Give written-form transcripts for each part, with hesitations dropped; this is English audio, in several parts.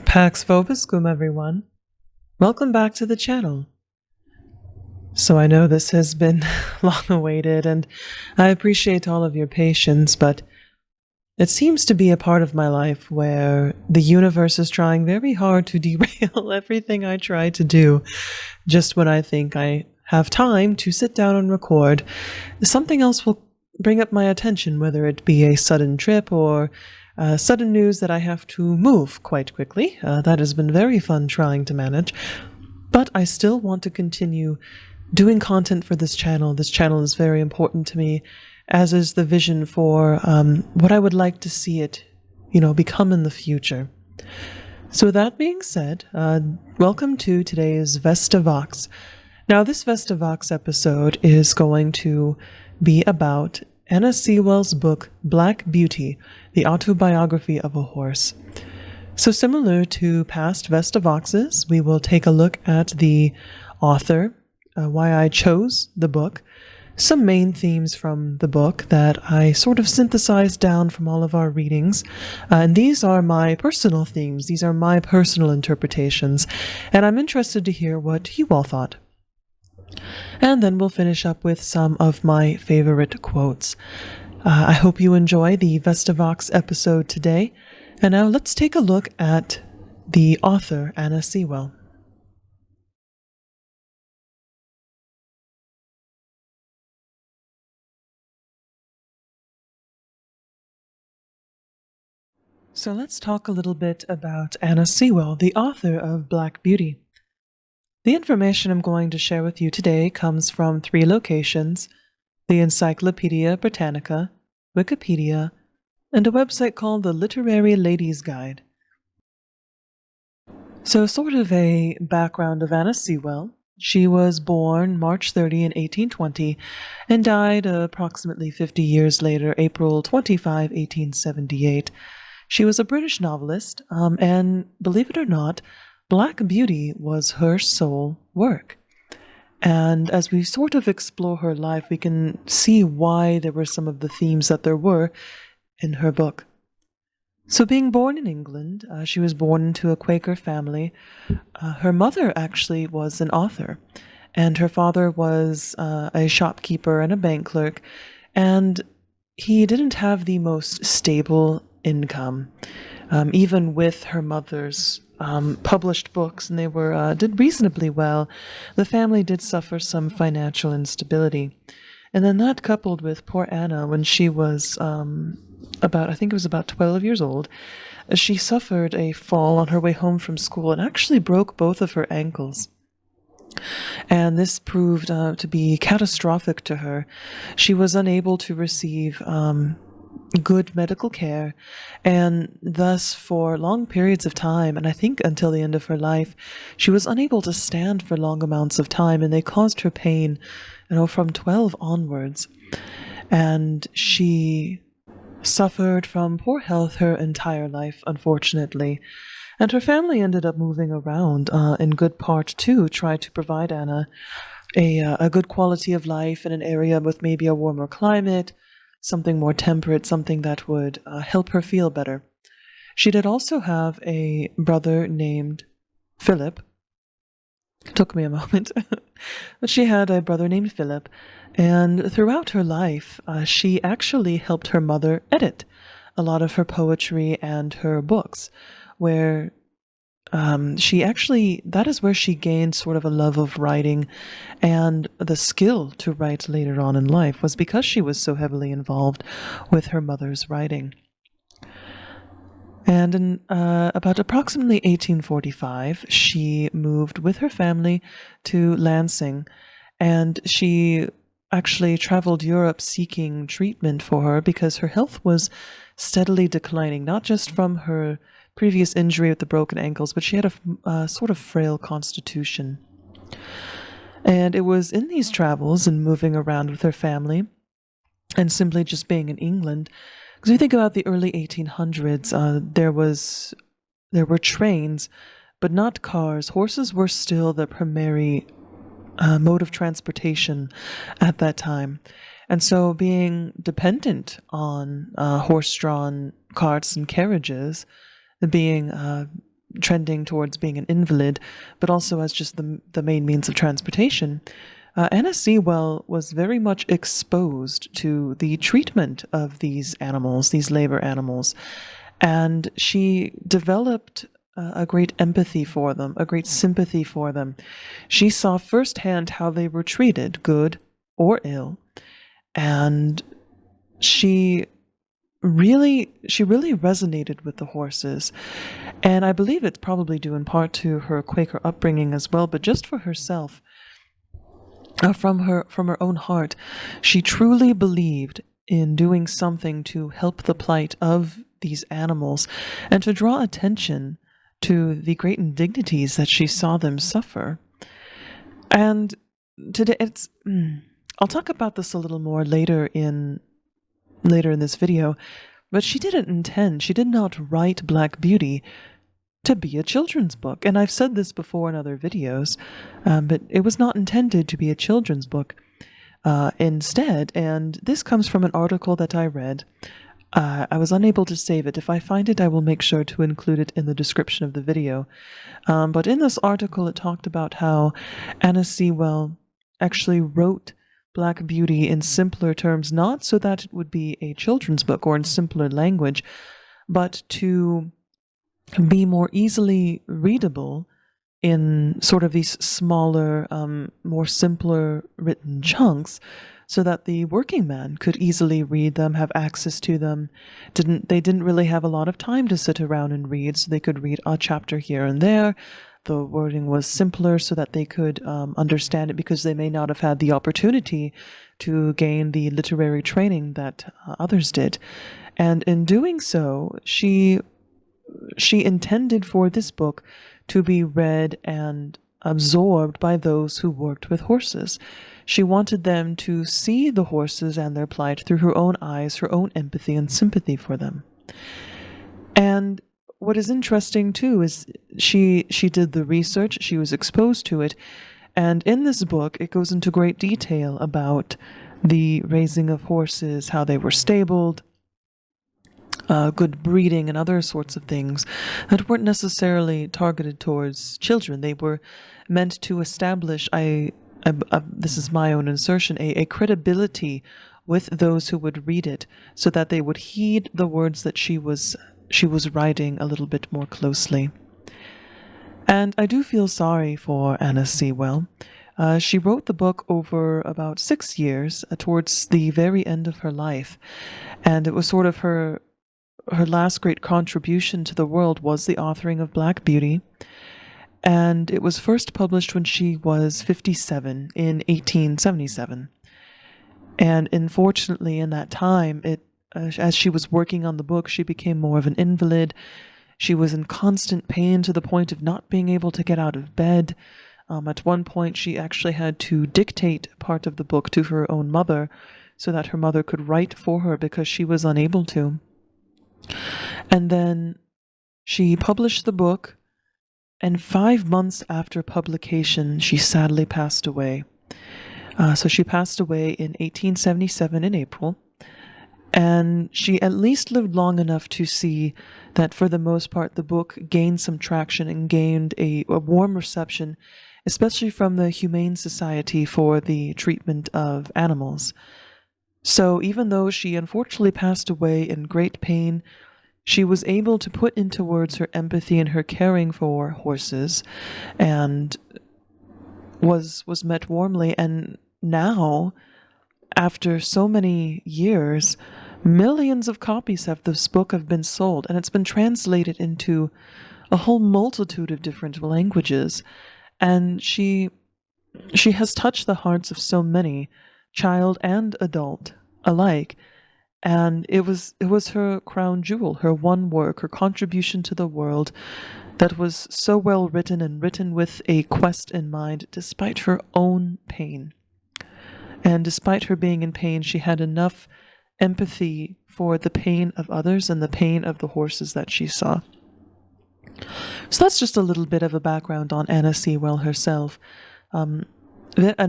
Pax Vobiscum, everyone. Welcome back to the channel. So I know this has been long awaited, and I appreciate all of your patience, but it seems to be a part of my life where the universe is trying very hard to derail everything I try to do. Just when I think I have time to sit down and record, something else will bring up my attention, whether it be a sudden trip or sudden news that I have to move quite quickly. That has been very fun trying to manage. But I still want to continue doing content for this channel. This channel is very important to me, as is the vision for what I would like to see it, become in the future. So with that being said, welcome to today's Vesta Vox. Now, this Vesta Vox episode is going to be about Anna Sewell's book, Black Beauty, the autobiography of a horse. So similar to past Vesta Voxes, we will take a look at the author, why I chose the book, some main themes from the book that I sort of synthesized down from all of our readings. And these are my personal themes. These are my personal interpretations. And I'm interested to hear what you all thought. And then we'll finish up with some of my favorite quotes. I hope you enjoy the Vesta Vox episode today. And now let's take a look at the author, Anna Sewell. So let's talk a little bit about Anna Sewell, the author of Black Beauty. The information I'm going to share with you today comes from 3 locations: the Encyclopedia Britannica, Wikipedia, and a website called the Literary Ladies Guide. So sort of a background of Anna Sewell. She was born March 30 in 1820 and died approximately 50 years later, April 25, 1878. She was a British novelist, and believe it or not, Black Beauty was her sole work. And as we sort of explore her life, we can see why there were some of the themes that there were in her book. So being born in England, she was born into a Quaker family. Her mother actually was an author, and her father was a shopkeeper and a bank clerk, and he didn't have the most stable income. Even with her mother's published books, and they were did reasonably well, the family did suffer some financial instability. And then that coupled with poor Anna, when she was about 12 years old, she suffered a fall on her way home from school and actually broke both of her ankles. And this proved to be catastrophic to her. She was unable to receive good medical care, and thus for long periods of time, and I think until the end of her life, she was unable to stand for long amounts of time, and they caused her pain, from 12 onwards. And she suffered from poor health her entire life, unfortunately. And her family ended up moving around in good part to try to provide Anna a good quality of life in an area with maybe a warmer climate, something more temperate, something that would help her feel better. She did also have a brother named Philip. It took me a moment. But she had a brother named Philip, and throughout her life, she actually helped her mother edit a lot of her poetry and her books, where that is where she gained sort of a love of writing, and the skill to write later on in life was because she was so heavily involved with her mother's writing. And in about approximately 1845, she moved with her family to Lansing, and she actually traveled Europe seeking treatment for her because her health was steadily declining, not just from her previous injury with the broken ankles, but she had a sort of frail constitution. And it was in these travels and moving around with her family, and simply just being in England, because we think about the early 1800s, there were trains, but not cars. Horses were still the primary mode of transportation at that time. And so being dependent on horse-drawn carts and carriages, being trending towards being an invalid, but also as just the main means of transportation, Anna Sewell was very much exposed to the treatment of these animals, these labor animals, and she developed a great empathy for them, a great sympathy for them. She saw firsthand how they were treated, good or ill, and she really resonated with the horses. And I believe it's probably due in part to her Quaker upbringing as well, but just for herself, from her own heart, she truly believed in doing something to help the plight of these animals and to draw attention to the great indignities that she saw them suffer. And today, I'll talk about this a little more later in this video, but she did not write Black Beauty to be a children's book. And I've said this before in other videos, but it was not intended to be a children's book instead. And this comes from an article that I read. I was unable to save it. If I find it, I will make sure to include it in the description of the video. But in this article, it talked about how Anna Sewell actually wrote Black Beauty in simpler terms, not so that it would be a children's book or in simpler language, but to be more easily readable in sort of these smaller, more simpler written chunks, so that the working man could easily read them, have access to them. They didn't really have a lot of time to sit around and read, so they could read a chapter here and there. The wording was simpler so that they could understand it, because they may not have had the opportunity to gain the literary training that others did. And in doing so, she intended for this book to be read and absorbed by those who worked with horses. She wanted them to see the horses and their plight through her own eyes, her own empathy and sympathy for them. And what is interesting too is she did the research, she was exposed to it, and in this book it goes into great detail about the raising of horses, how they were stabled, good breeding and other sorts of things that weren't necessarily targeted towards children. They were meant to establish, this is my own insertion, a credibility with those who would read it, so that they would heed the words that she was writing a little bit more closely. And I do feel sorry for Anna Sewell. She wrote the book over about 6 years, towards the very end of her life, and it was sort of her last great contribution to the world was the authoring of Black Beauty, and it was first published when she was 57 in 1877. And unfortunately, in that time, as she was working on the book, she became more of an invalid. She was in constant pain to the point of not being able to get out of bed. At one point, she actually had to dictate part of the book to her own mother so that her mother could write for her, because she was unable to. And then she published the book, and 5 months after publication, she sadly passed away. So she passed away in 1877 in April, and she at least lived long enough to see that for the most part the book gained some traction and gained a warm reception, especially from the Humane Society for the Treatment of Animals. So even though she unfortunately passed away in great pain, she was able to put into words her empathy and her caring for horses, and was met warmly. And now, after so many years, millions of copies of this book have been sold, and it's been translated into a whole multitude of different languages. And she has touched the hearts of so many, child and adult alike. And it was her crown jewel, her one work, her contribution to the world, that was so well written, and written with a quest in mind, despite her own pain. And despite her being in pain, she had enough empathy for the pain of others and the pain of the horses that she saw. So that's just a little bit of a background on Anna Sewell herself. A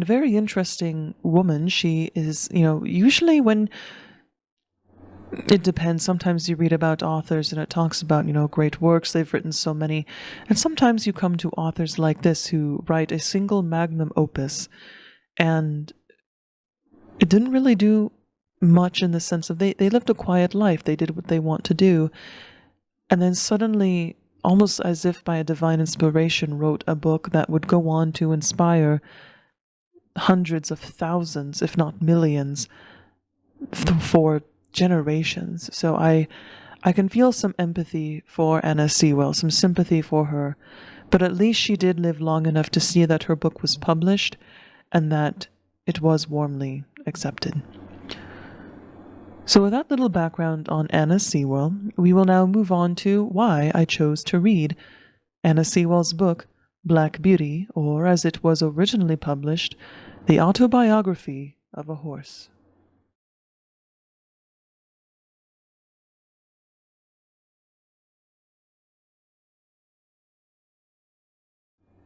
very interesting woman. She is, usually when it depends. Sometimes you read about authors and it talks about, great works. They've written so many. And sometimes you come to authors like this who write a single magnum opus, and it didn't really do much in the sense of they lived a quiet life. They did what they want to do. And then suddenly, almost as if by a divine inspiration, wrote a book that would go on to inspire hundreds of thousands, if not millions, for generations. So I can feel some empathy for Anna Sewell, some sympathy for her, but at least she did live long enough to see that her book was published and that it was warmly accepted. So with that little background on Anna Sewell, we will now move on to why I chose to read Anna Sewell's book, Black Beauty, or as it was originally published, The Autobiography of a Horse.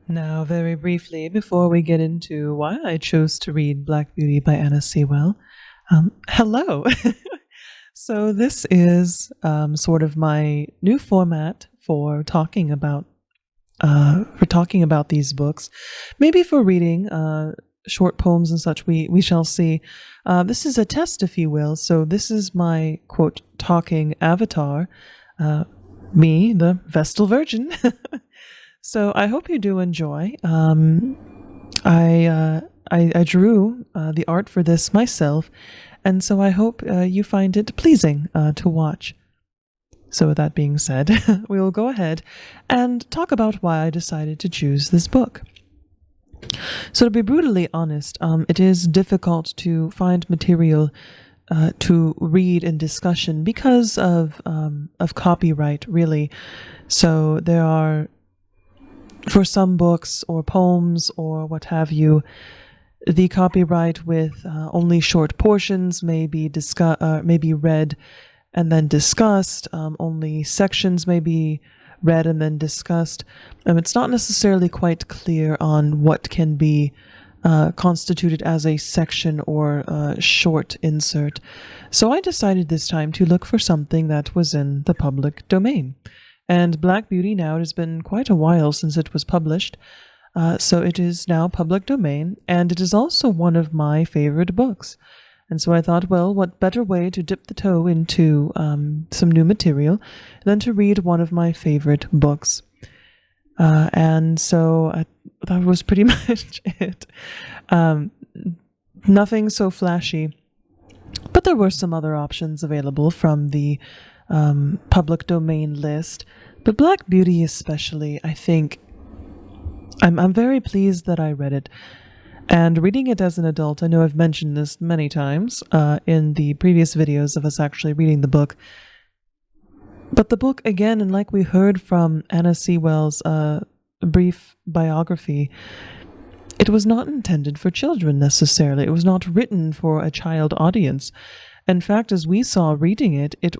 Now, very briefly, before we get into why I chose to read Black Beauty by Anna Sewell, hello! So this is sort of my new format for talking about these books, maybe for reading short poems and such. We shall see. This is a test, if you will. So this is my quote talking avatar, me, the Vestal Virgin. So I hope you do enjoy. I drew the art for this myself, and so I hope you find it pleasing to watch. So with that being said, we will go ahead and talk about why I decided to choose this book. So to be brutally honest, it is difficult to find material to read in discussion because of copyright, really. So there are, for some books or poems or what have you, the copyright with only short portions may be read and then discussed. Only sections may be read and then discussed. It's not necessarily quite clear on what can be constituted as a section or a short insert. So I decided this time to look for something that was in the public domain. And Black Beauty, now it has been quite a while since it was published, so it is now public domain, and it is also one of my favorite books. And so I thought, well, what better way to dip the toe into some new material than to read one of my favorite books. And so that was pretty much it. Nothing so flashy, but there were some other options available from the public domain list. But Black Beauty especially, I think, I'm very pleased that I read it. And reading it as an adult, I know I've mentioned this many times in the previous videos of us actually reading the book. But the book, again, and like we heard from Anna Sewell's brief biography, it was not intended for children necessarily. It was not written for a child audience. In fact, as we saw reading it, it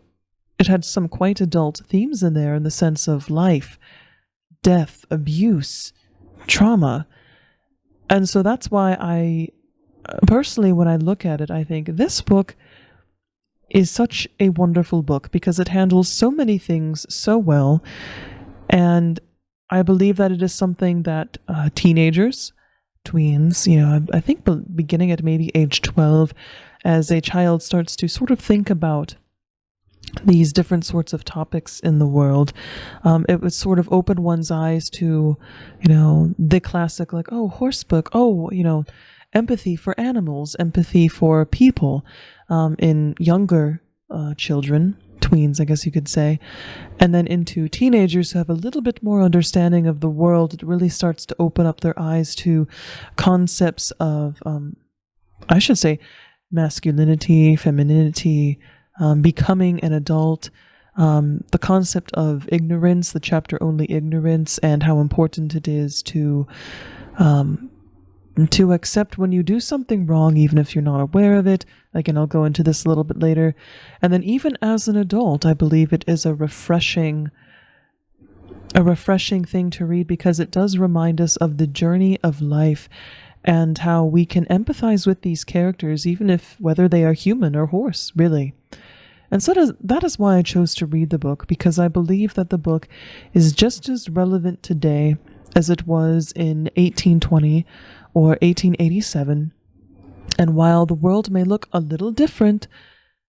had some quite adult themes in there in the sense of life, death, abuse, trauma. And so that's why I, personally, when I look at it, I think this book is such a wonderful book because it handles so many things so well. And I believe that it is something that teenagers, tweens, I think beginning at maybe age 12, as a child starts to sort of think about these different sorts of topics in the world, it would sort of open one's eyes to, the classic, like, oh, horse book, oh, empathy for animals, empathy for people, in younger children, tweens, I guess you could say, and then into teenagers who have a little bit more understanding of the world. It really starts to open up their eyes to concepts of, I should say, masculinity, femininity, becoming an adult, the concept of ignorance, the chapter Only Ignorance, and how important it is to accept when you do something wrong, even if you're not aware of it. Again, I'll go into this a little bit later. And then even as an adult, I believe it is a refreshing thing to read because it does remind us of the journey of life and how we can empathize with these characters, even if whether they are human or horse, really. And so that is why I chose to read the book, because I believe that the book is just as relevant today as it was in 1820 or 1887. And while the world may look a little different,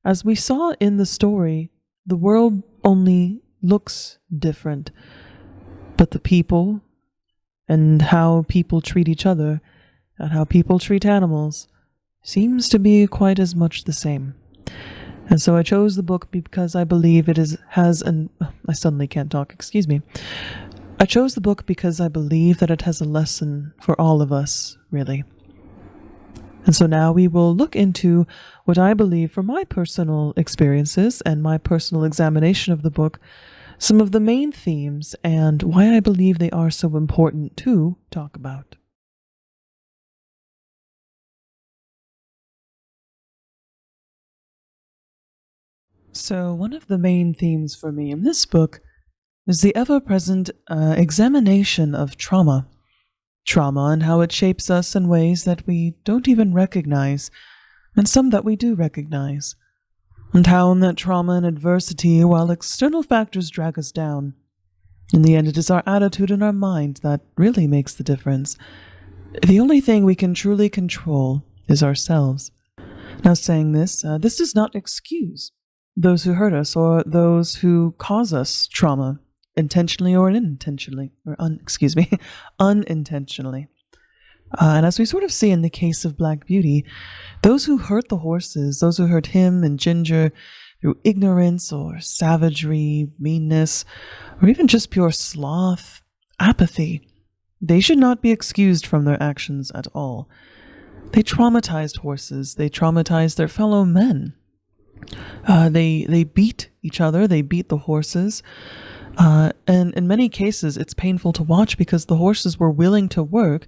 as we saw in the story, the world only looks different. But the people and how people treat each other and how people treat animals seems to be quite as much the same. And so I chose the book because I believe I suddenly can't talk, excuse me. I chose the book because I believe that it has a lesson for all of us, really. And so now we will look into what I believe from my personal experiences and my personal examination of the book, some of the main themes and why I believe they are so important to talk about. So one of the main themes for me in this book is the ever-present examination of trauma. Trauma and how it shapes us in ways that we don't even recognize, and some that we do recognize. And how in that trauma and adversity, while external factors drag us down, in the end it is our attitude and our mind that really makes the difference. The only thing we can truly control is ourselves. Now saying this does not excuse those who hurt us or those who cause us trauma, intentionally or unintentionally, unintentionally. And as we sort of see in the case of Black Beauty, those who hurt the horses, those who hurt him and Ginger through ignorance or savagery, meanness, or even just pure sloth, apathy, they should not be excused from their actions at all. They traumatized horses, they traumatized their fellow men. They beat each other, they beat the horses. And in many cases, it's painful to watch because the horses were willing to work,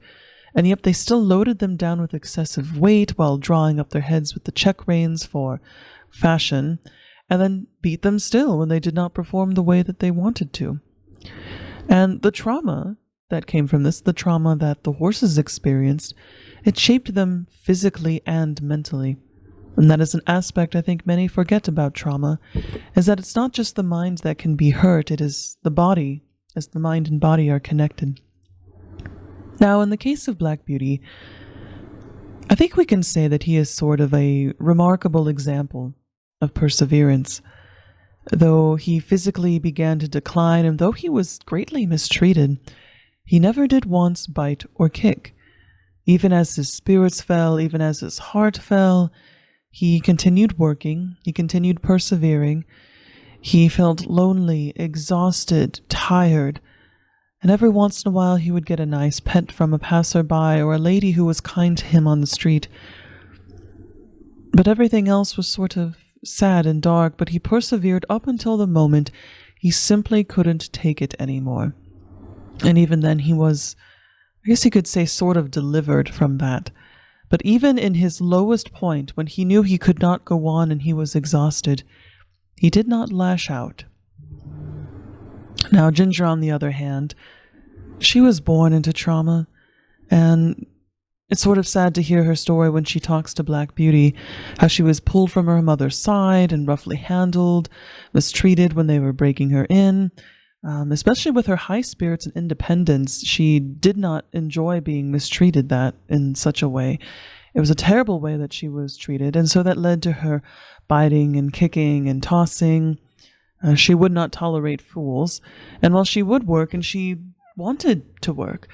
and yet they still loaded them down with excessive weight while drawing up their heads with the check reins for fashion, and then beat them still when they did not perform the way that they wanted to. And the trauma that came from this, the trauma that the horses experienced, it shaped them physically and mentally. And that is an aspect I think many forget about trauma, is that it's not just the mind that can be hurt, it is the body, as the mind and body are connected. Now, in the case of Black Beauty, I think we can say that he is sort of a remarkable example of perseverance. Though he physically began to decline, and though he was greatly mistreated, he never did once bite or kick. Even as his spirits fell, even as his heart fell, he continued working, he continued persevering. He felt lonely, exhausted, tired, and every once in a while he would get a nice pet from a passerby or a lady who was kind to him on the street. But everything else was sort of sad and dark, but he persevered up until the moment he simply couldn't take it anymore. And even then he was, I guess you could say, sort of delivered from that. But even in his lowest point, when he knew he could not go on and he was exhausted, he did not lash out. Now, Ginger, on the other hand, she was born into trauma, and it's sort of sad to hear her story when she talks to Black Beauty, how she was pulled from her mother's side and roughly handled, mistreated when they were breaking her in. Especially with her high spirits and independence, she did not enjoy being mistreated in such a way. It was a terrible way that she was treated, and so that led to her biting and kicking and tossing. She would not tolerate fools, and while she would work, and she wanted to work,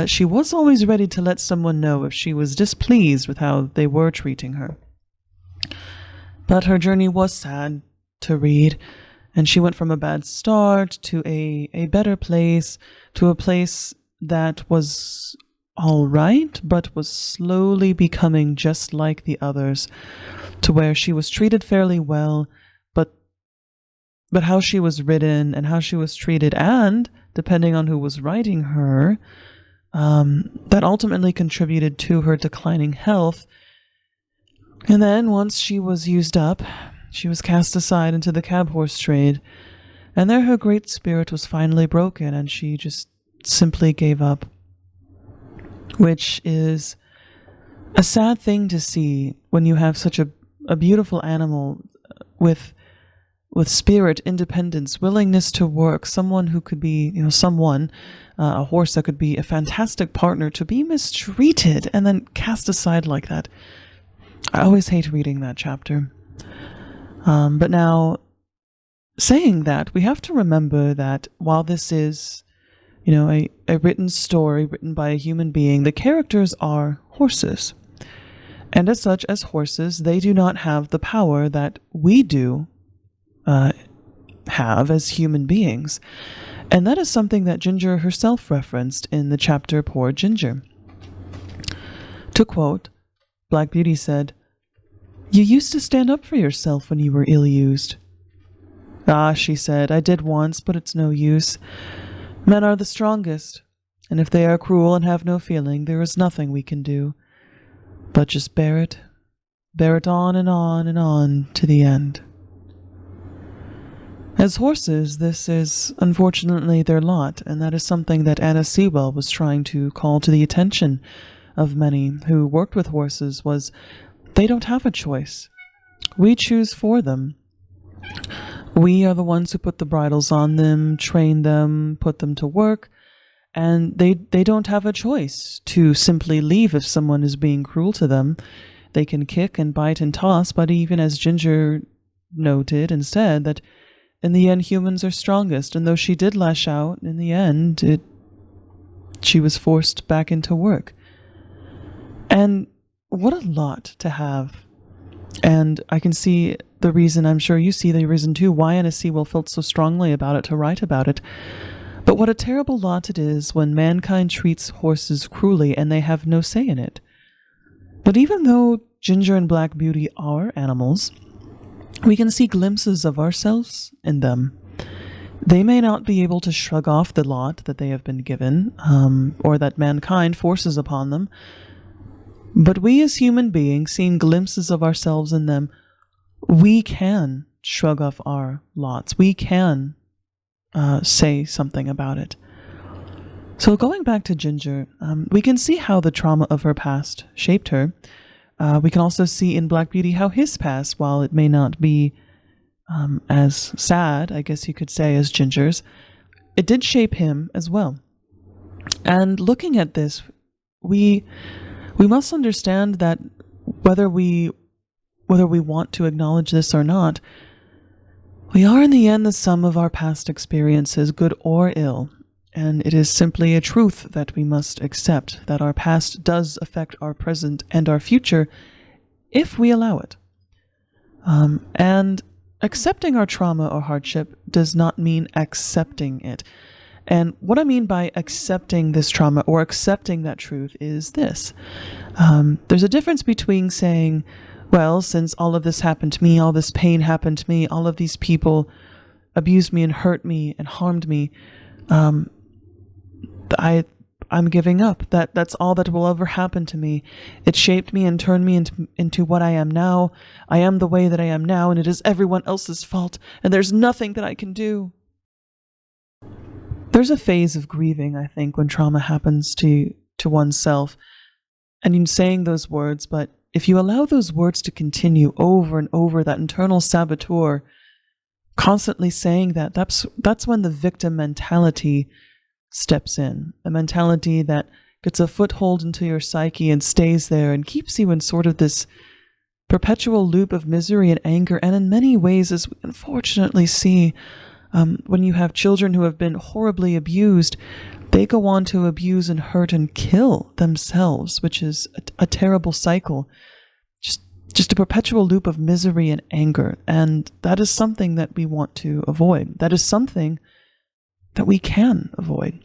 she was always ready to let someone know if she was displeased with how they were treating her. But her journey was sad to read, and she went from a bad start to a better place, to a place that was all right, but was slowly becoming just like the others, to where she was treated fairly well, but how she was ridden and how she was treated, and depending on who was riding her, that ultimately contributed to her declining health. And then once she was used up, she was cast aside into the cab horse trade, and there her great spirit was finally broken, and she just simply gave up. Which is a sad thing to see when you have such a beautiful animal with with spirit, independence, willingness to work, someone who could be, a horse that could be a fantastic partner, to be mistreated and then cast aside like that. I always hate reading that chapter. But now, saying that, we have to remember that while this is, a written story written by a human being, the characters are horses. And as such, as horses, they do not have the power that we do have as human beings. And that is something that Ginger herself referenced in the chapter Poor Ginger. To quote, Black Beauty said, "You used to stand up for yourself when you were ill-used." "Ah," she said, "I did once, but it's no use. Men are the strongest, and if they are cruel and have no feeling, there is nothing we can do. But just bear it on and on and on to the end." As horses, this is unfortunately their lot, and that is something that Anna Sewell was trying to call to the attention of many who worked with horses, was they don't have a choice. We choose for them. We are the ones who put the bridles on them, train them, put them to work, and they don't have a choice to simply leave if someone is being cruel to them. They can kick and bite and toss, but even as Ginger noted and said, that in the end humans are strongest, and though she did lash out, in the end she was forced back into work. And what a lot to have. And I can see the reason, I'm sure you see the reason too, why Anna Sewell felt so strongly about it to write about it. But what a terrible lot it is when mankind treats horses cruelly and they have no say in it. But even though Ginger and Black Beauty are animals, we can see glimpses of ourselves in them. They may not be able to shrug off the lot that they have been given, or that mankind forces upon them, but we as human beings, seeing glimpses of ourselves in them, we can shrug off our lots. We can say something about it. So going back to Ginger, we can see how the trauma of her past shaped her. We can also see in Black Beauty how his past, while it may not be as sad, I guess you could say, as Ginger's, it did shape him as well. And looking at this, we must understand that whether we want to acknowledge this or not, we are in the end the sum of our past experiences, good or ill. And it is simply a truth that we must accept, that our past does affect our present and our future if we allow it. And accepting our trauma or hardship does not mean accepting it. And what I mean by accepting this trauma or accepting that truth is this. There's a difference between saying, well, since all of this happened to me, all this pain happened to me, all of these people abused me and hurt me and harmed me, I'm giving up. That's all that will ever happen to me. It shaped me and turned me into what I am now. I am the way that I am now, and it is everyone else's fault, and there's nothing that I can do. There's a phase of grieving, I think, when trauma happens to oneself, and in saying those words, but if you allow those words to continue over and over, that internal saboteur constantly saying that's when the victim mentality steps in, a mentality that gets a foothold into your psyche and stays there and keeps you in sort of this perpetual loop of misery and anger. And in many ways, as we unfortunately see, when you have children who have been horribly abused, they go on to abuse and hurt and kill themselves, which is a terrible cycle. Just a perpetual loop of misery and anger. And that is something that we want to avoid. That is something that we can avoid.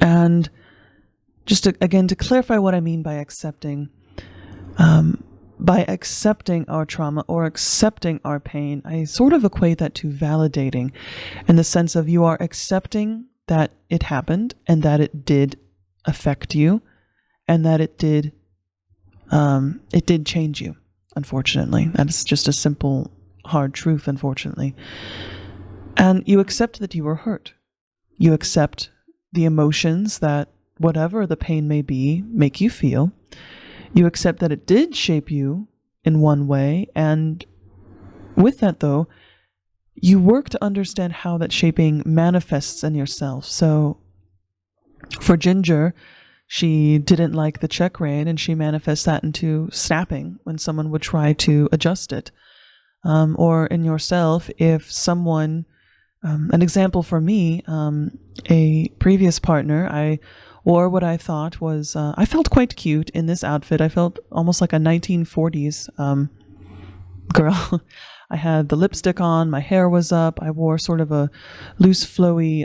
And just again, to clarify what I mean by accepting our trauma or accepting our pain, I sort of equate that to validating, in the sense of you are accepting that it happened and that it did affect you and that it did change you, unfortunately. That is just a simple, hard truth, unfortunately. And you accept that you were hurt. You accept the emotions that, whatever the pain may be, make you feel. You accept that it did shape you in one way. And with that, though, you work to understand how that shaping manifests in yourself. So for Ginger, she didn't like the check rein, and she manifests that into snapping when someone would try to adjust it. Or in yourself, if someone, an example for me, a previous partner, I wore what I thought was, I felt quite cute in this outfit. I felt almost like a 1940s girl. I had the lipstick on, my hair was up, I wore sort of a loose, flowy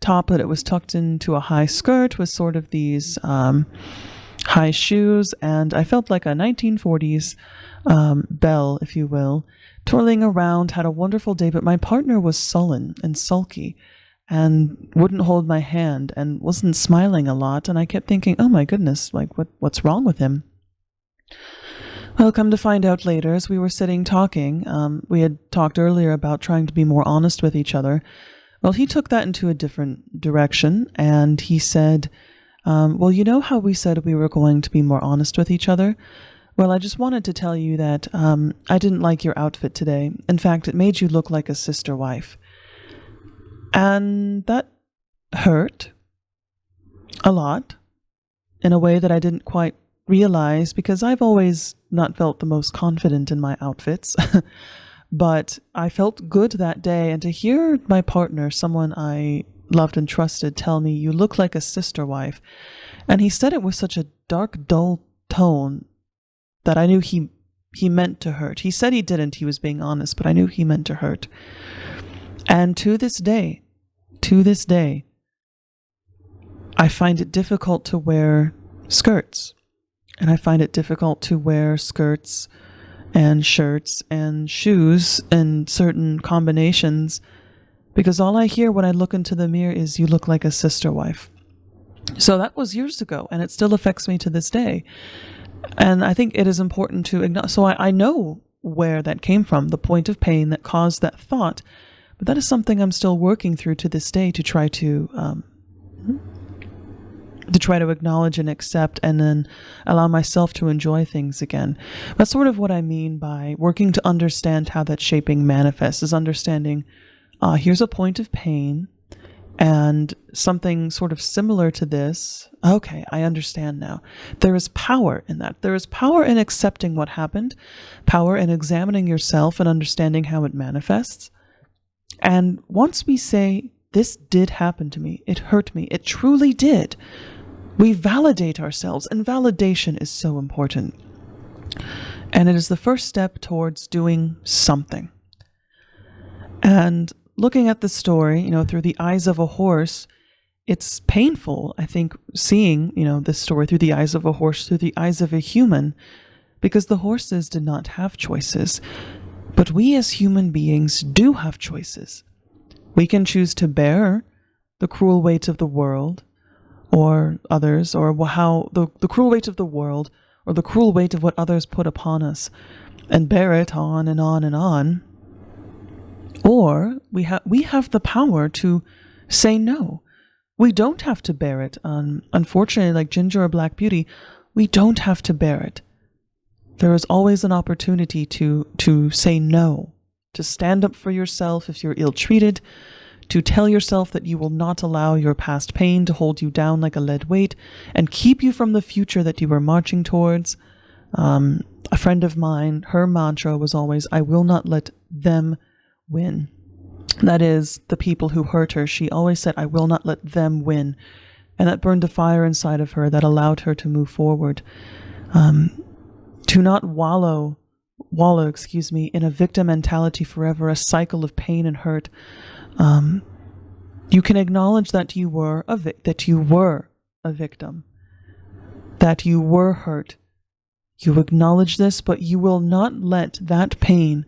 top, but it was tucked into a high skirt with sort of these high shoes, and I felt like a 1940s belle, if you will, twirling around, had a wonderful day, but my partner was sullen and sulky and wouldn't hold my hand and wasn't smiling a lot, and I kept thinking, oh my goodness, like what's wrong with him? Well, come to find out later, as we were sitting talking, we had talked earlier about trying to be more honest with each other. Well, he took that into a different direction, and he said, well, you know how we said we were going to be more honest with each other? Well, I just wanted to tell you that I didn't like your outfit today. In fact, it made you look like a sister wife. And that hurt a lot in a way that I didn't quite realize, because I've always not felt the most confident in my outfits. But I felt good that day, and to hear my partner, someone I loved and trusted, tell me, you look like a sister wife. And he said it with such a dark, dull tone that I knew he meant to hurt. He said he didn't, he was being honest, but I knew he meant to hurt. And to this day, I find it difficult to wear skirts. And I find it difficult to wear skirts and shirts and shoes in certain combinations, because all I hear when I look into the mirror is, you look like a sister wife. So that was years ago, and it still affects me to this day. And I think it is important to acknowledge. So I know where that came from, the point of pain that caused that thought, but that is something I'm still working through to this day to try to acknowledge and accept, and then allow myself to enjoy things again. That's sort of what I mean by working to understand how that shaping manifests, is understanding, here's a point of pain, and something sort of similar to this. Okay, I understand now. There is power in that. There is power in accepting what happened, power in examining yourself and understanding how it manifests. And once we say, this did happen to me, it hurt me, it truly did, we validate ourselves, and validation is so important. And it is the first step towards doing something. And looking at the story, through the eyes of a horse, it's painful, I think, seeing, this story through the eyes of a horse, through the eyes of a human, because the horses did not have choices. But we as human beings do have choices. We can choose to bear the cruel weight of the world, or others, or how the cruel weight of the world, or the cruel weight of what others put upon us, and bear it on and on and on. Or we have the power to say no. We don't have to bear it. Unfortunately, like Ginger or Black Beauty, we don't have to bear it. There is always an opportunity to say no, to stand up for yourself if you're ill-treated, to tell yourself that you will not allow your past pain to hold you down like a lead weight and keep you from the future that you were marching towards. A friend of mine, her mantra was always, I will not let them win. That is, the people who hurt her. She always said, I will not let them win. And that burned a fire inside of her that allowed her to move forward. To not wallow, in a victim mentality forever, a cycle of pain and hurt. You can acknowledge that you were a victim, that you were hurt. You acknowledge this, but you will not let that pain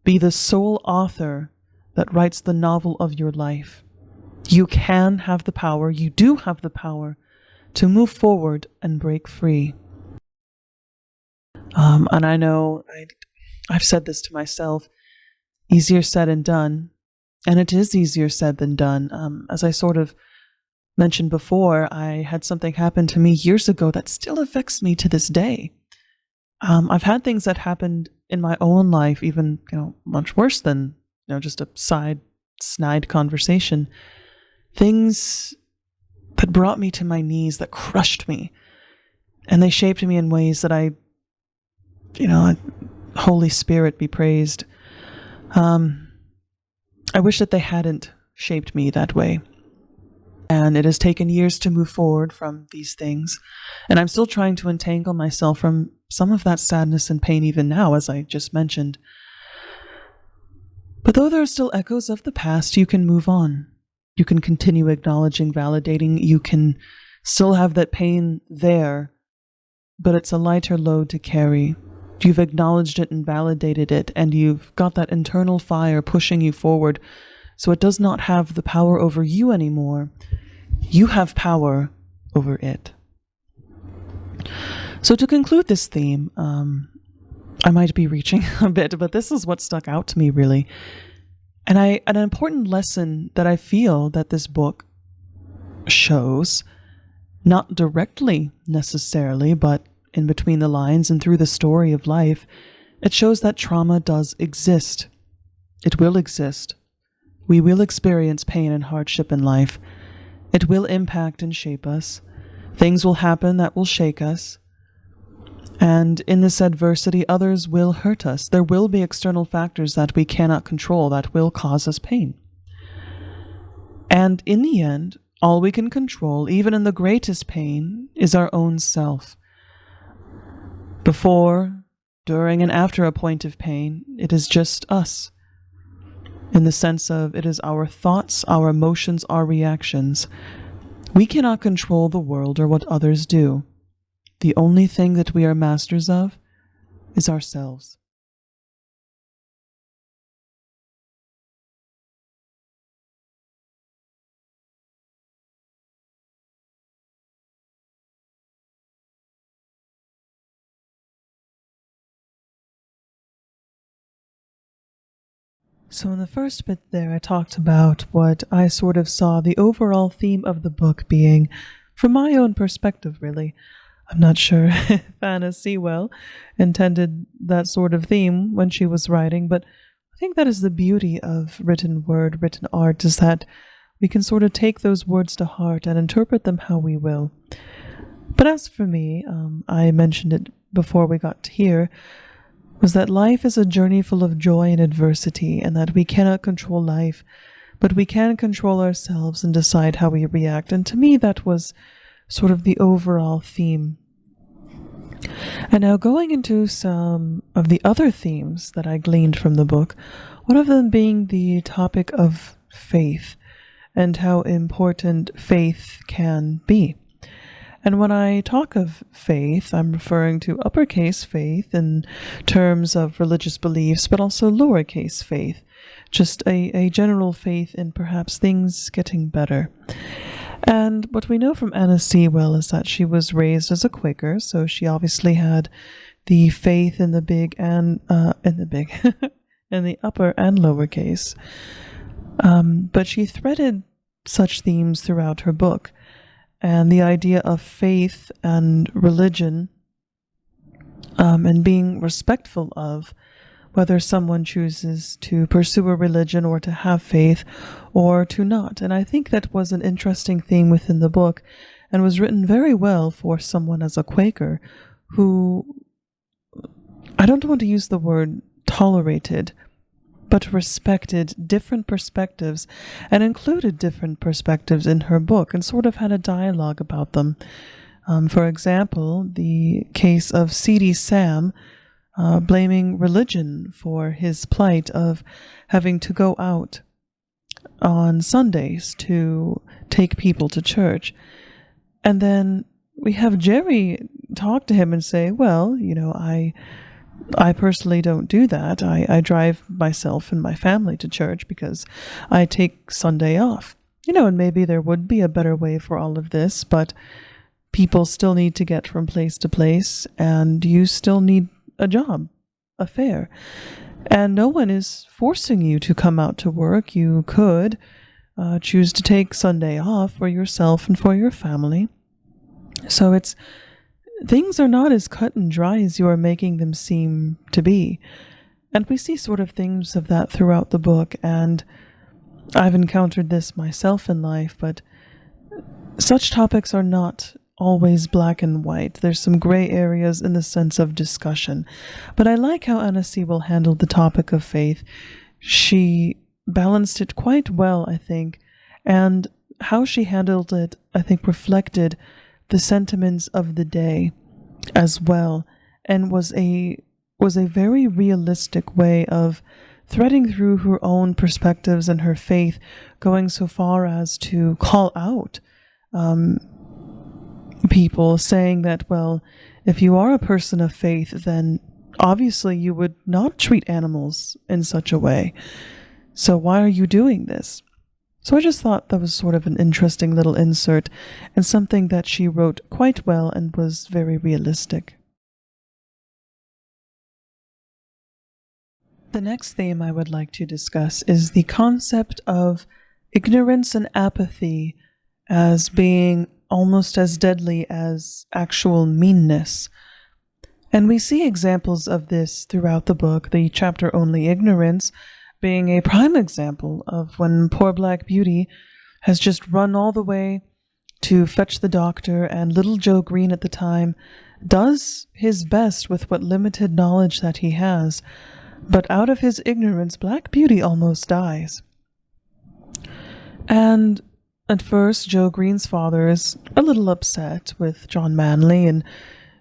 be the sole author that writes the novel of your life. You can have the power, you do have the power to move forward and break free. And I know I've said this to myself, easier said than done. And it is easier said than done. As I sort of mentioned before, I had something happen to me years ago that still affects me to this day. I've had things that happened in my own life, even much worse than just a snide conversation. Things that brought me to my knees, that crushed me. And they shaped me in ways that Holy Spirit be praised. I wish that they hadn't shaped me that way. And it has taken years to move forward from these things. And I'm still trying to untangle myself from some of that sadness and pain even now, as I just mentioned. But though there are still echoes of the past, you can move on. You can continue acknowledging, validating. You can still have that pain there, but it's a lighter load to carry. You've acknowledged it and validated it, and you've got that internal fire pushing you forward, so it does not have the power over you anymore. You have power over it. So to conclude this theme, I might be reaching a bit, but this is what stuck out to me, really. And an important lesson that I feel that this book shows, not directly necessarily, but in between the lines and through the story of life, it shows that trauma does exist. It will exist. We will experience pain and hardship in life. It will impact and shape us. Things will happen that will shake us. And in this adversity, others will hurt us. There will be external factors that we cannot control that will cause us pain. And in the end, all we can control, even in the greatest pain, is our own self. Before, during, and after a point of pain, it is just us. In the sense of it is our thoughts, our emotions, our reactions. We cannot control the world or what others do. The only thing that we are masters of is ourselves. So in the first bit there, I talked about what I sort of saw the overall theme of the book being, from my own perspective, really. I'm not sure if Anna Sewell intended that sort of theme when she was writing, but I think that is the beauty of written word, written art, is that we can sort of take those words to heart and interpret them how we will. But as for me, I mentioned it before we got to here, was that life is a journey full of joy and adversity, and that we cannot control life, but we can control ourselves and decide how we react. And to me, that was sort of the overall theme. And now going into some of the other themes that I gleaned from the book, one of them being the topic of faith and how important faith can be. And when I talk of faith, I'm referring to uppercase faith in terms of religious beliefs, but also lowercase faith, just a general faith in perhaps things getting better. And what we know from Anna Sewell is that she was raised as a Quaker, so she obviously had the faith in the big and in the upper and lowercase. But she threaded such themes throughout her book. And the idea of faith and religion, and being respectful of whether someone chooses to pursue a religion or to have faith or to not. And I think that was an interesting theme within the book and was written very well for someone as a Quaker who, I don't want to use the word tolerated, but respected different perspectives and included different perspectives in her book and sort of had a dialogue about them. For example, the case of C.D. Sam blaming religion for his plight of having to go out on Sundays to take people to church. And then we have Jerry talk to him and say, well, I personally don't do that. I drive myself and my family to church because I take Sunday off. And maybe there would be a better way for all of this, but people still need to get from place to place, and you still need a job, a fare. And no one is forcing you to come out to work. You could choose to take Sunday off for yourself and for your family. So things are not as cut and dry as you are making them seem to be. And we see sort of themes of that throughout the book, and I've encountered this myself in life, but such topics are not always black and white. There's some gray areas in the sense of discussion. But I like how Anna Sewell handled the topic of faith. She balanced it quite well, I think, and how she handled it, I think, reflected the sentiments of the day as well, and was a very realistic way of threading through her own perspectives and her faith, going so far as to call out people, saying that, well, if you are a person of faith, then obviously you would not treat animals in such a way. So why are you doing this? So I just thought that was sort of an interesting little insert, and something that she wrote quite well and was very realistic. The next theme I would like to discuss is the concept of ignorance and apathy as being almost as deadly as actual meanness. And we see examples of this throughout the book, the chapter Only Ignorance being a prime example of when poor Black Beauty has just run all the way to fetch the doctor, and little Joe Green at the time does his best with what limited knowledge that he has, but out of his ignorance, Black Beauty almost dies. And at first, Joe Green's father is a little upset with John Manley and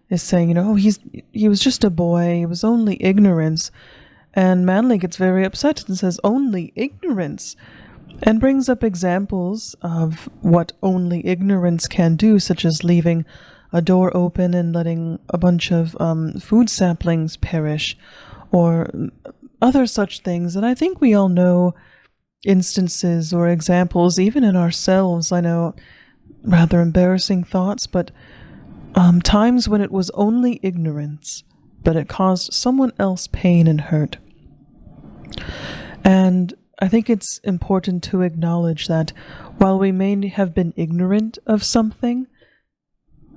is saying, he was just a boy, it was only ignorance. And Manley gets very upset and says, only ignorance, and brings up examples of what only ignorance can do, such as leaving a door open and letting a bunch of food saplings perish, or other such things. And I think we all know instances or examples, even in ourselves. I know rather embarrassing thoughts, but times when it was only ignorance, but it caused someone else pain and hurt. And I think it's important to acknowledge that while we may have been ignorant of something,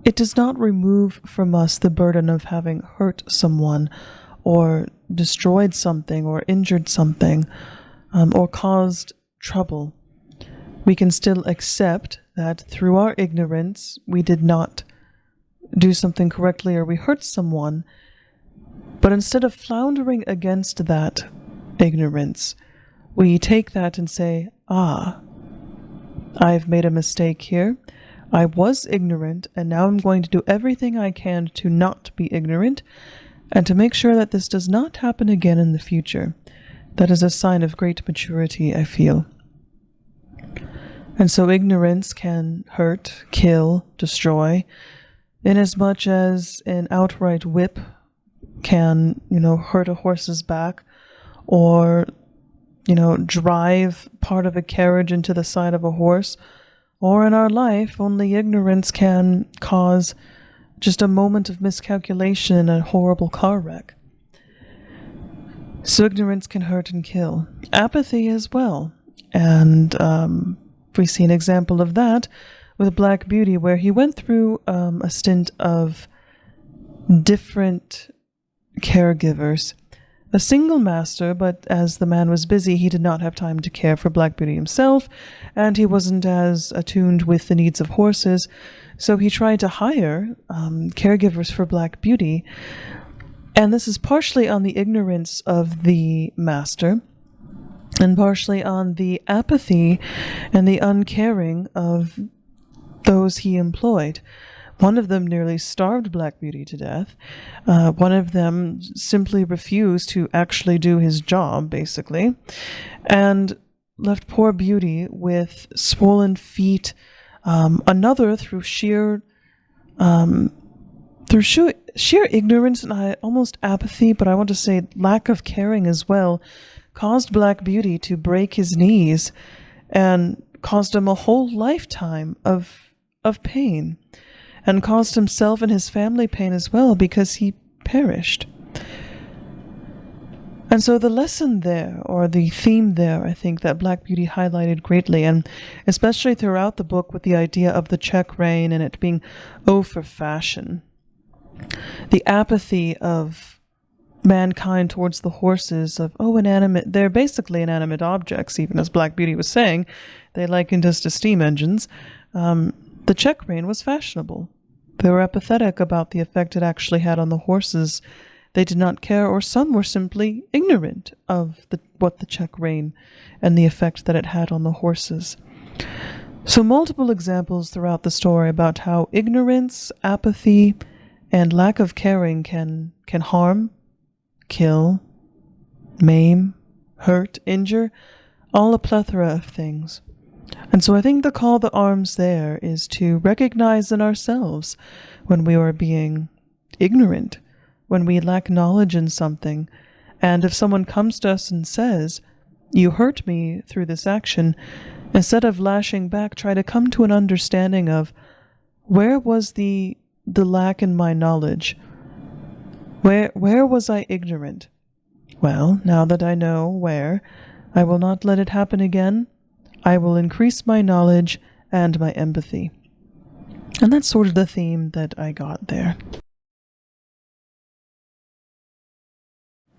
it does not remove from us the burden of having hurt someone, or destroyed something, or injured something, or caused trouble. We can still accept that through our ignorance we did not do something correctly, or we hurt someone, but instead of floundering against that ignorance, we take that and say, I've made a mistake here. I was ignorant, and now I'm going to do everything I can to not be ignorant, and to make sure that this does not happen again in the future. That is a sign of great maturity, I feel. And so ignorance can hurt, kill, destroy, inasmuch as an outright whip can, hurt a horse's back, or, drive part of a carriage into the side of a horse. Or in our life, only ignorance can cause just a moment of miscalculation and a horrible car wreck. So ignorance can hurt and kill. Apathy as well. And we see an example of that with Black Beauty, where he went through a stint of different caregivers. A single master, but as the man was busy, he did not have time to care for Black Beauty himself, and he wasn't as attuned with the needs of horses, so he tried to hire caregivers for Black Beauty. And this is partially on the ignorance of the master, and partially on the apathy and the uncaring of those he employed. One of them nearly starved Black Beauty to death. One of them simply refused to actually do his job, basically, and left poor Beauty with swollen feet. Another, through sheer ignorance and almost apathy, but I want to say lack of caring as well, caused Black Beauty to break his knees and caused him a whole lifetime of pain, and caused himself and his family pain as well, because he perished. And so the lesson there, or the theme there, I think that Black Beauty highlighted greatly, and especially throughout the book with the idea of the check rein and it being for fashion. The apathy of mankind towards the horses of, inanimate, they're basically inanimate objects, even as Black Beauty was saying. They likened us to steam engines. The check rein was fashionable. They were apathetic about the effect it actually had on the horses. They did not care, or some were simply ignorant of what the check rein and the effect that it had on the horses. So multiple examples throughout the story about how ignorance, apathy, and lack of caring can harm, kill, maim, hurt, injure, all a plethora of things. And so I think the call to arms there is to recognize in ourselves when we are being ignorant, when we lack knowledge in something, and if someone comes to us and says, "You hurt me through this action," instead of lashing back, try to come to an understanding of where was the lack in my knowledge? Where was I ignorant? Well, now that I know where, I will not let it happen again. I will increase my knowledge and my empathy. And that's sort of the theme that I got there.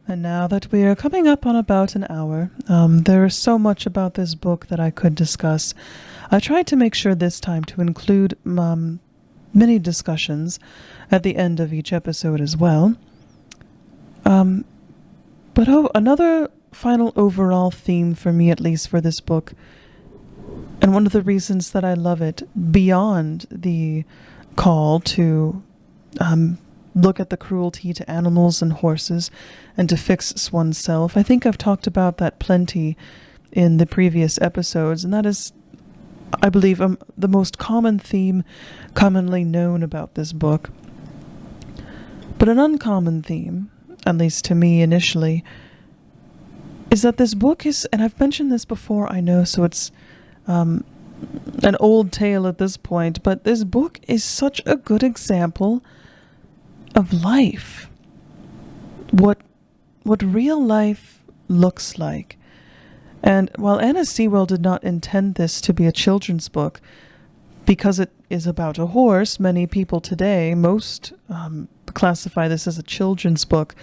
And now that we are coming up on about an hour, there is so much about this book that I could discuss. I tried to make sure this time to include mini discussions at the end of each episode as well. But another final overall theme for me, at least for this book, and one of the reasons that I love it, beyond the call to look at the cruelty to animals and horses and to fix oneself. I think I've talked about that plenty in the previous episodes, and that is, I believe, the most common theme commonly known about this book. But an uncommon theme, at least to me initially, is that this book is, and I've mentioned this before, I know, so it's an old tale at this point, but this book is such a good example of life. What real life looks like. And while Anna Sewell did not intend this to be a children's book, because it is about a horse, many people today, most classify this as a children's book.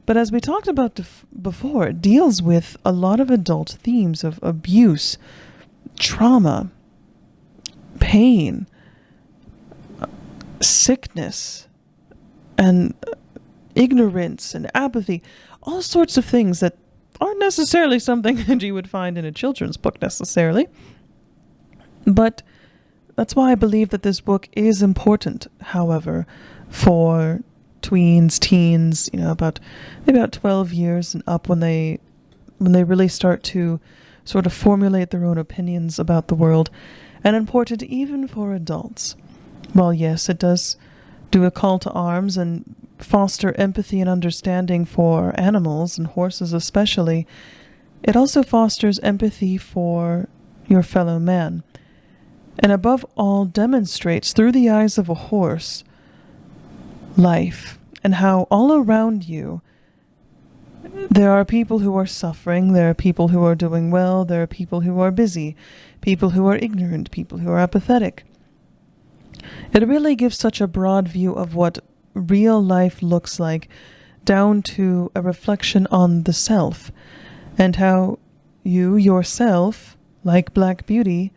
But as we talked about before, it deals with a lot of adult themes of abuse, trauma, pain, sickness, and ignorance and apathy, all sorts of things that aren't necessarily something that you would find in a children's book necessarily. But that's why I believe that this book is important, however, for tweens, teens, about 12 years and up, when they really start to sort of formulate their own opinions about the world, and important even for adults. While yes, it does do a call to arms and foster empathy and understanding for animals and horses especially, it also fosters empathy for your fellow man, and above all demonstrates through the eyes of a horse life, and how all around you there are people who are suffering, there are people who are doing well, there are people who are busy, people who are ignorant, people who are apathetic. It really gives such a broad view of what real life looks like, down to a reflection on the self, and how you yourself, like Black Beauty,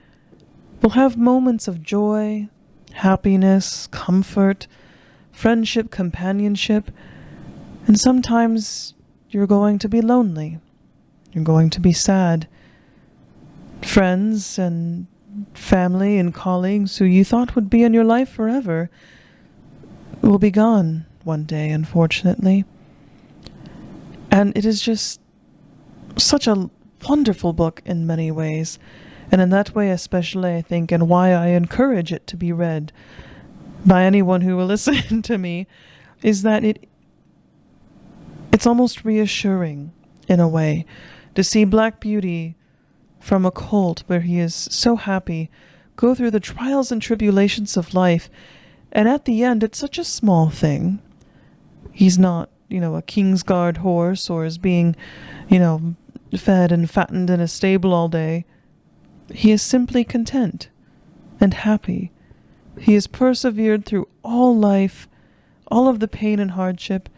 will have moments of joy, happiness, comfort, friendship, companionship, and sometimes you're going to be lonely. You're going to be sad. Friends and family and colleagues who you thought would be in your life forever will be gone one day, unfortunately. And it is just such a wonderful book in many ways. And in that way especially, I think, and why I encourage it to be read by anyone who will listen to me, is that it's almost reassuring, in a way, to see Black Beauty from a colt where he is so happy go through the trials and tribulations of life, and at the end it's such a small thing. He's not, a Kingsguard horse, or is being, fed and fattened in a stable all day. He is simply content and happy. He has persevered through all life, all of the pain and hardship,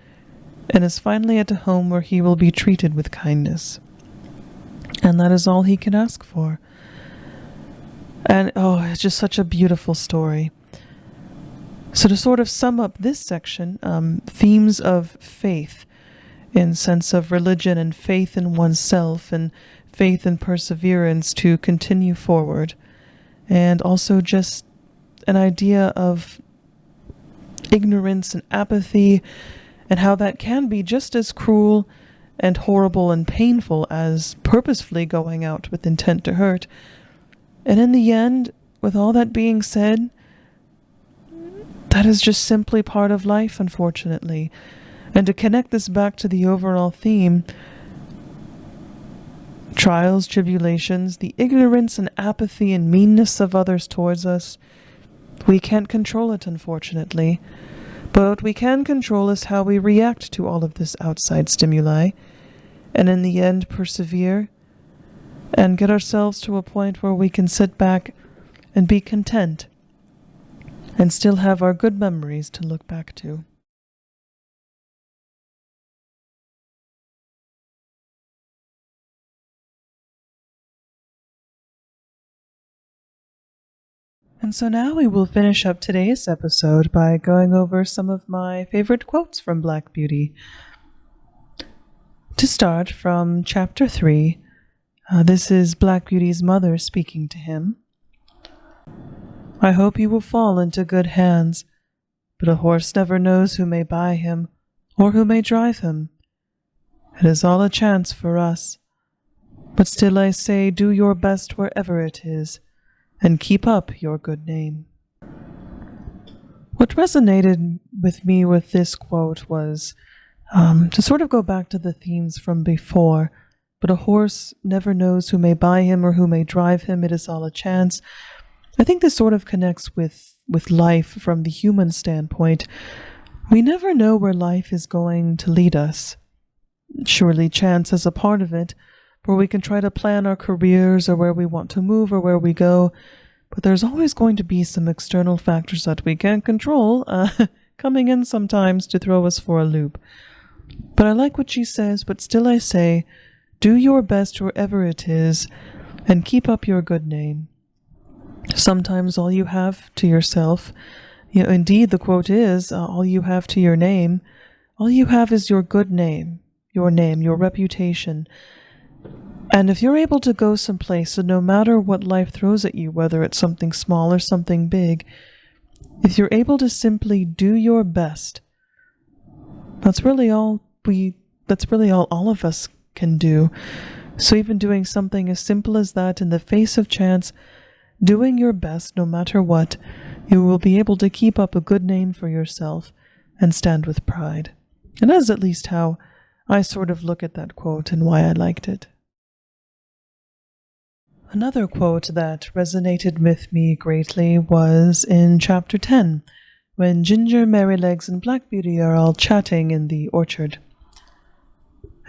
and is finally at a home where he will be treated with kindness. And that is all he can ask for. And it's just such a beautiful story. So to sort of sum up this section, themes of faith in sense of religion and faith in oneself and faith and perseverance to continue forward. And also just an idea of ignorance and apathy and how that can be just as cruel and horrible and painful as purposefully going out with intent to hurt. And in the end, with all that being said, that is just simply part of life, unfortunately. And to connect this back to the overall theme, trials, tribulations, the ignorance and apathy and meanness of others towards us, we can't control it, unfortunately. But what we can control is how we react to all of this outside stimuli, and in the end persevere and get ourselves to a point where we can sit back and be content and still have our good memories to look back to. And so now we will finish up today's episode by going over some of my favorite quotes from Black Beauty. To start, from chapter 3, this is Black Beauty's mother speaking to him. I hope you will fall into good hands, but a horse never knows who may buy him or who may drive him. It is all a chance for us, but still I say do your best wherever it is, and keep up your good name. What resonated with me with this quote was to sort of go back to the themes from before, but a horse never knows who may buy him or who may drive him, it is all a chance. I think this sort of connects with life from the human standpoint. We never know where life is going to lead us. Surely chance is a part of it, where we can try to plan our careers or where we want to move or where we go, but there's always going to be some external factors that we can't control coming in sometimes to throw us for a loop. But I like what she says, but still I say, do your best wherever it is and keep up your good name. Sometimes all you have to yourself, indeed the quote is, all you have to your name, all you have is your good name, your reputation. And if you're able to go someplace, and no matter what life throws at you, whether it's something small or something big, if you're able to simply do your best, that's really all all of us can do. So even doing something as simple as that in the face of chance, doing your best no matter what, you will be able to keep up a good name for yourself and stand with pride. And that's at least how I sort of look at that quote and why I liked it. Another quote that resonated with me greatly was in chapter 10, when Ginger, Merrylegs, and Black Beauty are all chatting in the orchard.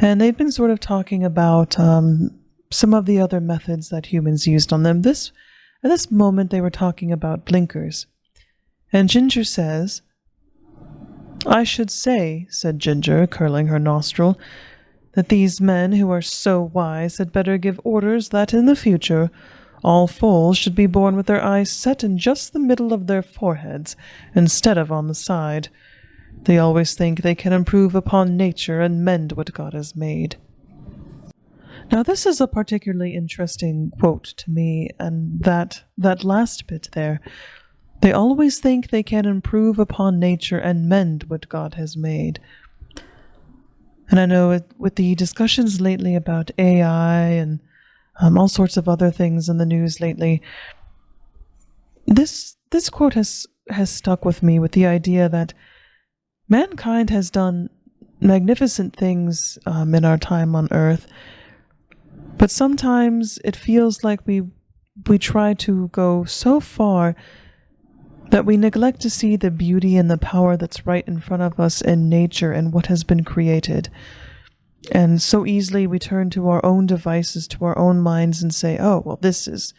And they've been sort of talking about some of the other methods that humans used on them. At this moment, they were talking about blinkers. And Ginger says, I should say, said Ginger, curling her nostril, that these men who are so wise had better give orders that in the future all foals should be born with their eyes set in just the middle of their foreheads instead of on the side. They always think they can improve upon nature and mend what God has made. Now this is a particularly interesting quote to me, and that last bit there. They always think they can improve upon nature and mend what God has made. And I know with the discussions lately about AI and all sorts of other things in the news lately, this quote has stuck with me, with the idea that mankind has done magnificent things in our time on Earth, but sometimes it feels like we try to go so far that we neglect to see the beauty and the power that's right in front of us in nature and what has been created. And so easily we turn to our own devices, to our own minds, and say, oh, well, this is...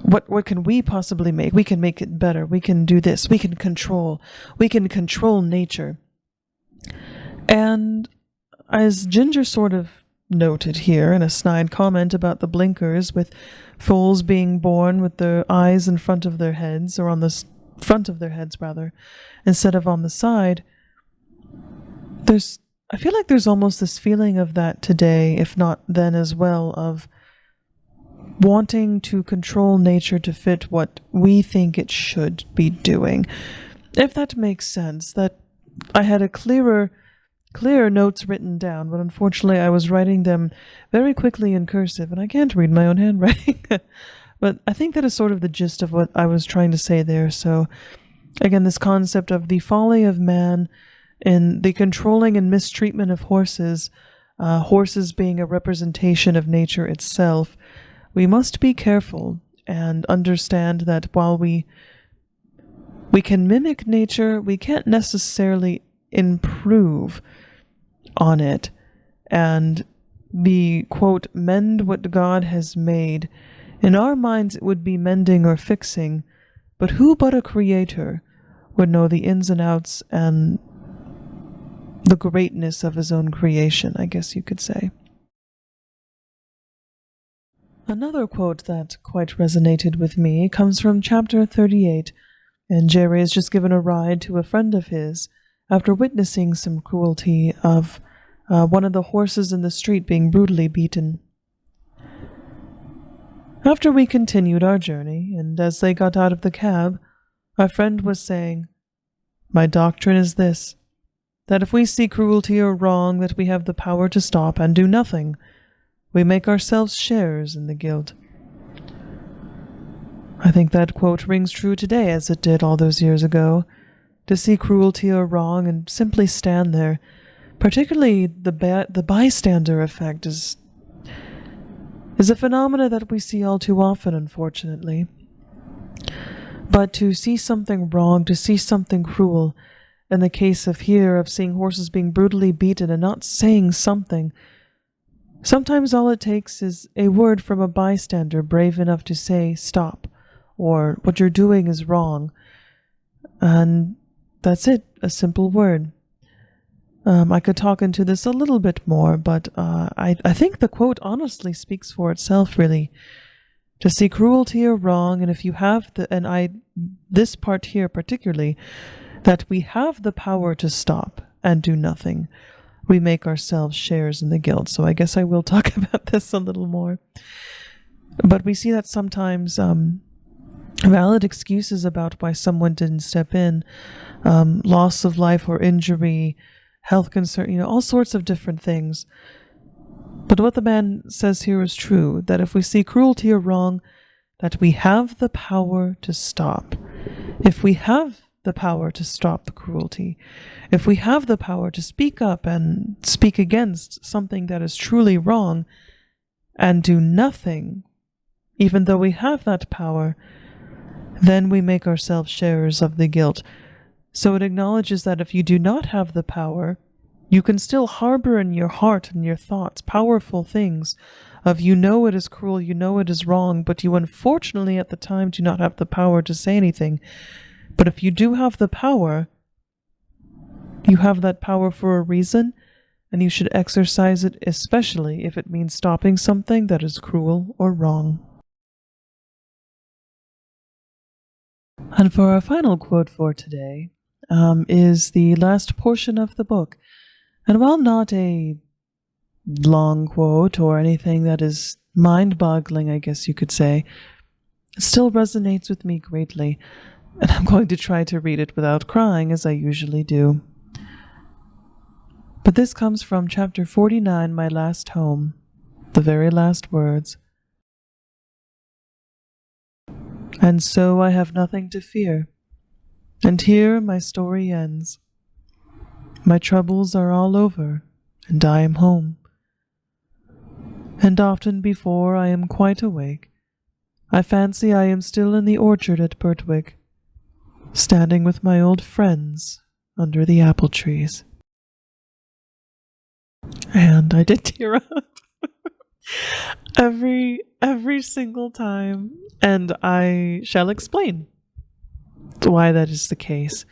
What can we possibly make? We can make it better. We can do this. We can control nature. And as Ginger sort of noted here in a snide comment about the blinkers, with foals being born with their eyes in front of their heads, or on the front of their heads rather, instead of on the side, I feel like there's almost this feeling of that today, if not then as well, of wanting to control nature to fit what we think it should be doing. If that makes sense, that I had a clearer notes written down, but unfortunately I was writing them very quickly in cursive, and I can't read my own handwriting. But I think that is sort of the gist of what I was trying to say there. So, again, this concept of the folly of man in the controlling and mistreatment of horses, horses being a representation of nature itself, we must be careful and understand that while we can mimic nature, we can't necessarily improve on it and be, quote, mend what God has made. In our minds it would be mending or fixing, but who but a creator would know the ins and outs and the greatness of his own creation, I guess you could say. Another quote that quite resonated with me comes from chapter 38, and Jerry has just given a ride to a friend of his after witnessing some cruelty of one of the horses in the street being brutally beaten. After we continued our journey, and as they got out of the cab, our friend was saying, "My doctrine is this, that if we see cruelty or wrong that we have the power to stop and do nothing, we make ourselves sharers in the guilt." I think that quote rings true today as it did all those years ago. To see cruelty or wrong and simply stand there, particularly the bystander effect, is a phenomena that we see all too often, unfortunately. But to see something wrong, to see something cruel, in the case of here, of seeing horses being brutally beaten and not saying something, sometimes all it takes is a word from a bystander brave enough to say, "Stop," or "What you're doing is wrong." And that's it, a simple word. I could talk into this a little bit more, but I think the quote honestly speaks for itself, really. To see cruelty or wrong, and if you have this part here particularly, that we have the power to stop and do nothing, we make ourselves sharers in the guilt. So I guess I will talk about this a little more. But we see that sometimes valid excuses about why someone didn't step in, loss of life or injury, health concern, all sorts of different things. But what the man says here is true, that if we see cruelty or wrong, that we have the power to stop. If we have the power to stop the cruelty, if we have the power to speak up and speak against something that is truly wrong and do nothing, even though we have that power, then we make ourselves sharers of the guilt. So it acknowledges that if you do not have the power, you can still harbor in your heart and your thoughts powerful things of you know it is cruel, you know it is wrong, but you unfortunately at the time do not have the power to say anything. But if you do have the power, you have that power for a reason, and you should exercise it, especially if it means stopping something that is cruel or wrong. And for our final quote for today is the last portion of the book. And while not a long quote or anything that is mind-boggling, I guess you could say, it still resonates with me greatly, and I'm going to try to read it without crying, as I usually do. But this comes from chapter 49, My Last Home, the very last words. "And so I have nothing to fear, and here my story ends. My troubles are all over, and I am home. And often before I am quite awake, I fancy I am still in the orchard at Birtwick, standing with my old friends under the apple trees." And I did tear up every single time, and I shall explain why that is the case.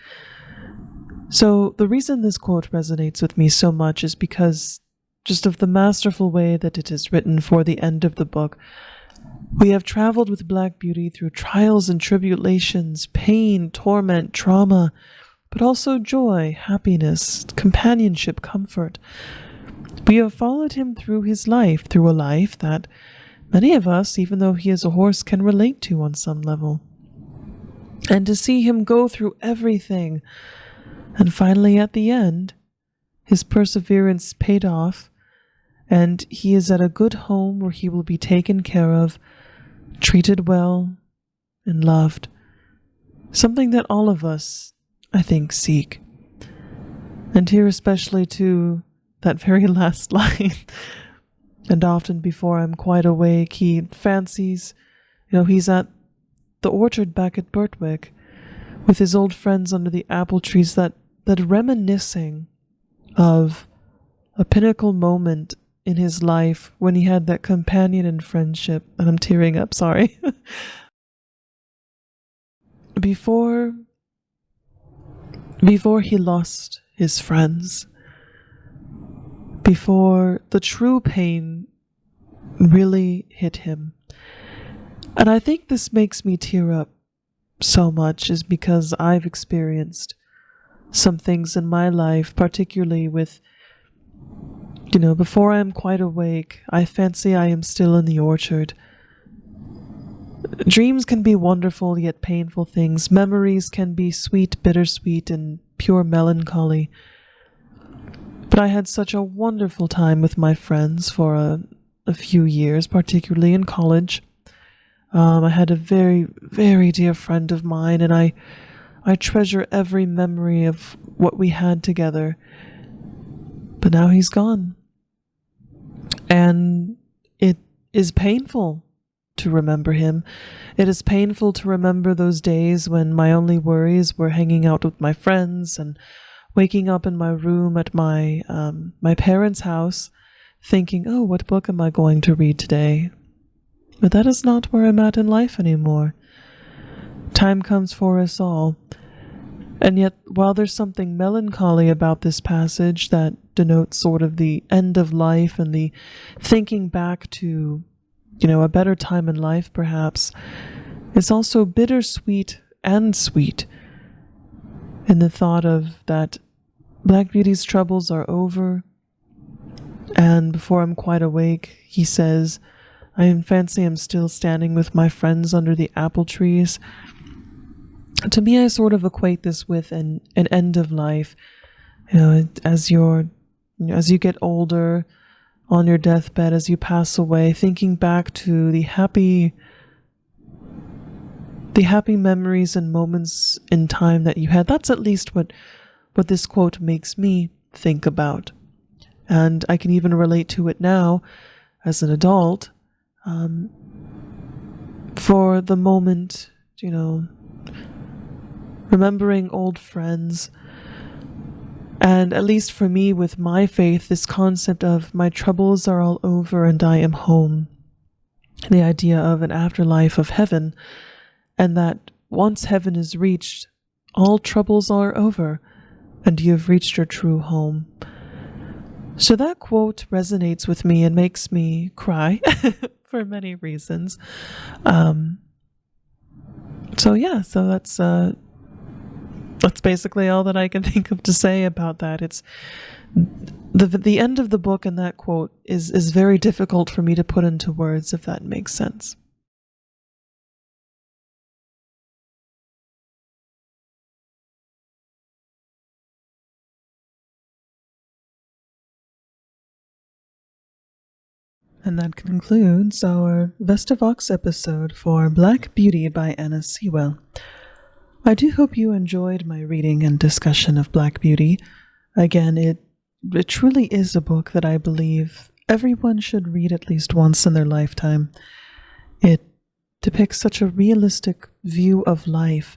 So the reason this quote resonates with me so much is because just of the masterful way that it is written for the end of the book. We have traveled with Black Beauty through trials and tribulations, pain, torment, trauma, but also joy, happiness, companionship, comfort. We have followed him through his life, through a life that many of us, even though he is a horse, can relate to on some level. And to see him go through everything, and finally at the end, his perseverance paid off, and he is at a good home where he will be taken care of, treated well, and loved. Something that all of us, I think, seek. And here especially to that very last line. And often before I'm quite awake, he fancies, he's at the orchard back at Birtwick with his old friends under the apple trees, that reminiscing of a pinnacle moment in his life when he had that companion and friendship. And I'm tearing up, sorry. Before he lost his friends, before the true pain really hit him. And I think this makes me tear up so much is because I've experienced some things in my life, particularly with, before I'm quite awake, I fancy I am still in the orchard. Dreams can be wonderful yet painful things. Memories can be sweet, bittersweet, and pure melancholy. But I had such a wonderful time with my friends for a few years, particularly in college. I had a very, very dear friend of mine, and I treasure every memory of what we had together. But now he's gone. And it is painful to remember him. It is painful to remember those days when my only worries were hanging out with my friends and waking up in my room at my parents' house thinking, oh, what book am I going to read today? But that is not where I'm at in life anymore. Time comes for us all. And yet, while there's something melancholy about this passage that denotes sort of the end of life and the thinking back to, a better time in life perhaps, it's also bittersweet and sweet in the thought of that Black Beauty's troubles are over. And before I'm quite awake, he says, I fancy I'm still standing with my friends under the apple trees. To me, I sort of equate this with an end of life. As you get older, on your deathbed, as you pass away, thinking back to the happy memories and moments in time that you had. That's at least what this quote makes me think about. And I can even relate to it now as an adult. For the moment, remembering old friends. And at least for me, with my faith, this concept of my troubles are all over and I am home. The idea of an afterlife of heaven, and that once heaven is reached, all troubles are over and you have reached your true home. So that quote resonates with me and makes me cry for many reasons. So that's basically all that I can think of to say about that. It's the end of the book, and that quote is very difficult for me to put into words, if that makes sense. And that concludes our Vesta Vox episode for Black Beauty by Anna Sewell. I do hope you enjoyed my reading and discussion of Black Beauty. Again, it truly is a book that I believe everyone should read at least once in their lifetime. It depicts such a realistic view of life,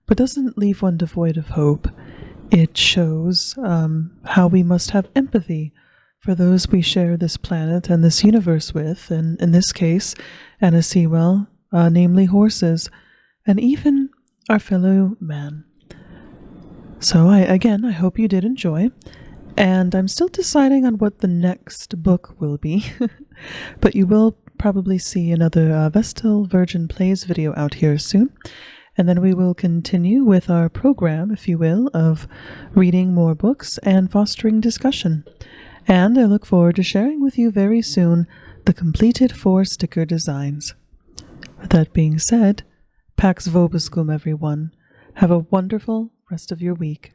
but doesn't leave one devoid of hope. It shows how we must have empathy for those we share this planet and this universe with, and in this case, Anna Sewell, namely horses, and even our fellow man. So I hope you did enjoy. And I'm still deciding on what the next book will be. But you will probably see another Vestal Virgin Plays video out here soon. And then we will continue with our program, if you will, of reading more books and fostering discussion. And I look forward to sharing with you very soon the completed 4 sticker designs. With that being said, Pax Vobiscum, everyone. Have a wonderful rest of your week.